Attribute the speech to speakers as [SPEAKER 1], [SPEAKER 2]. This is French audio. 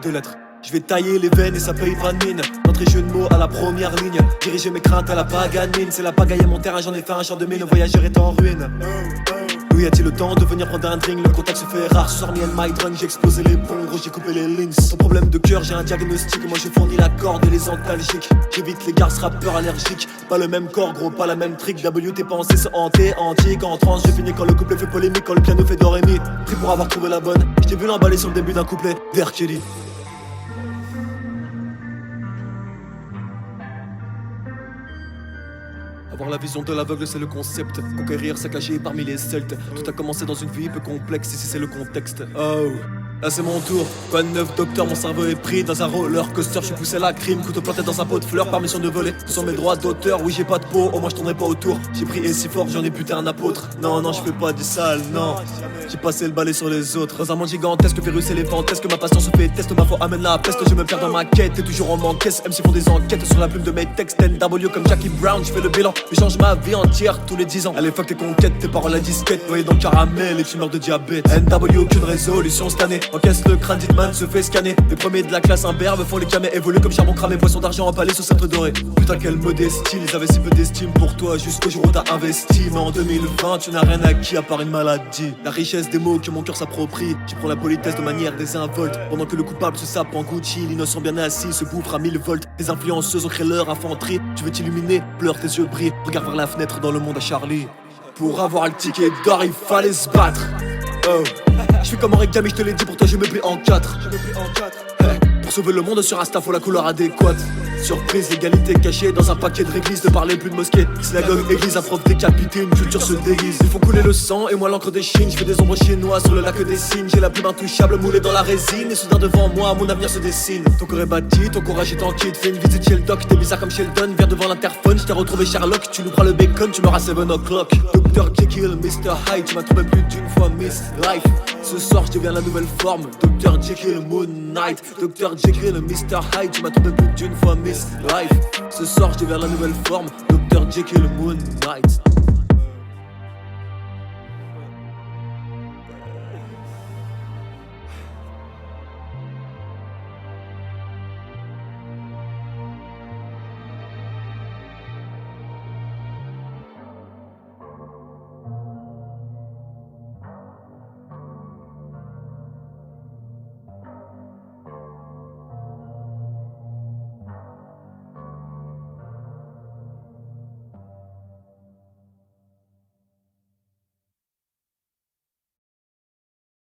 [SPEAKER 1] Deux lettres. Je vais tailler les veines et ça paye pas de mine. D'entrée jeu de mots à la première ligne. Diriger mes craintes à la paganine. C'est la pagaille à mon terrain, j'en ai fait un champ de mine. Le voyageur est en ruine. Où y a-t-il le temps de venir prendre un drink? Le contact se fait rare, ce soir me and my drunk. J'ai explosé les ponts, gros j'ai coupé les lignes. Sans problème de cœur, j'ai un diagnostic. Moi j'ai fourni la corde et les antalgiques. J'évite les garces rappeurs allergiques. Pas le même corps gros, pas la même trick. W tes pensées sont hantées, antiques. En transe, j'ai fini quand le couplet fait polémique. Quand le piano fait do ré mi. Pris pour avoir trouvé la bonne. J't'ai vu l'emballer sur le début d'un couplet. Vers Kelly. Avoir la vision de l'aveugle c'est le concept. Conquérir, saccager parmi les celtes. Tout a commencé dans une vie peu complexe, ici c'est le contexte. Oh, là c'est mon tour. Quoi de neuf docteur, mon cerveau est pris dans un roller coaster. Je suis poussé à la crime, couteau planté dans un pot de fleurs. Permission de voler, ce sont mes droits d'auteur. Oui j'ai pas de peau, au moins je tournerai pas autour. J'ai prié si fort, j'en ai buté un apôtre. Non, non, je fais pas du sale, non. J'ai passé le balai sur les autres. Dans un monde gigantesque, virus éléphantesque. Ma patience se fait test, ma foi amène la peste. Je me perds dans ma quête, et toujours en manquesse. MC font des enquêtes sur la plume de mes textes. NW comme Jackie Brown, je fais le bilan. Je change ma vie entière tous les 10 ans. Allez fuck tes conquêtes, tes paroles à disquette. Noyé dans le caramel et tu meurs de diabète. NW, aucune résolution cette année. Encaisse le crâne, Ditman se fait scanner. Les premiers de la classe imberbe font les camés. Évoluent comme charbon cramé, poisson d'argent empalé sur sceptre doré. Putain quelle modestie, ils avaient si peu d'estime pour toi. Jusqu'au jour où t'as investi. Mais en 2020 tu n'as rien acquis à part une maladie. La richesse des mots que mon cœur s'approprie. Tu prends la politesse de manière désinvolte. Pendant que le coupable se sape en Gucci. L'innocent bien assis se bouffre à 1000 volts. Les influenceuses ont créé leur infanterie. Tu veux t'illuminer, pleure, tes yeux brillent. Regarde vers la fenêtre dans le monde à Charlie. Pour avoir le ticket d'or il fallait se battre. Oh, je suis comme origami, je te l'ai dit, pour toi je me plie en 4. Pour sauver le monde sur Insta faut la couleur adéquate. Surprise, l'égalité cachée dans un paquet de réglisse. Ne parlez plus de mosquée, synagogue, église. Un prof décapité, une culture se déguise. Ils font couler le sang et moi l'encre des chines. Je fais des ombres chinois sur le lac des signes. J'ai la plume intouchable moulée dans la résine. Et soudain devant moi mon avenir se dessine. Ton corps est bâti, ton courage est en kit. Fais une visite chez le doc, t'es bizarre comme Sheldon. Viens devant l'interphone, je t'ai retrouvé Sherlock. Tu louperas le bacon, tu meurs à 7 o'clock. Dr Jekyll, Mr Hyde, tu m'as trouvé plus d'une fois Miss Life. Ce soir je deviens la nouvelle forme. Dr Jekyll, Moon Knight. Dr Jekyll, Mr Hyde, tu m'as trouvé plus d'une fois Miss Life. Ce soir je deviens la nouvelle forme. Dr Jekyll, Moon Knight.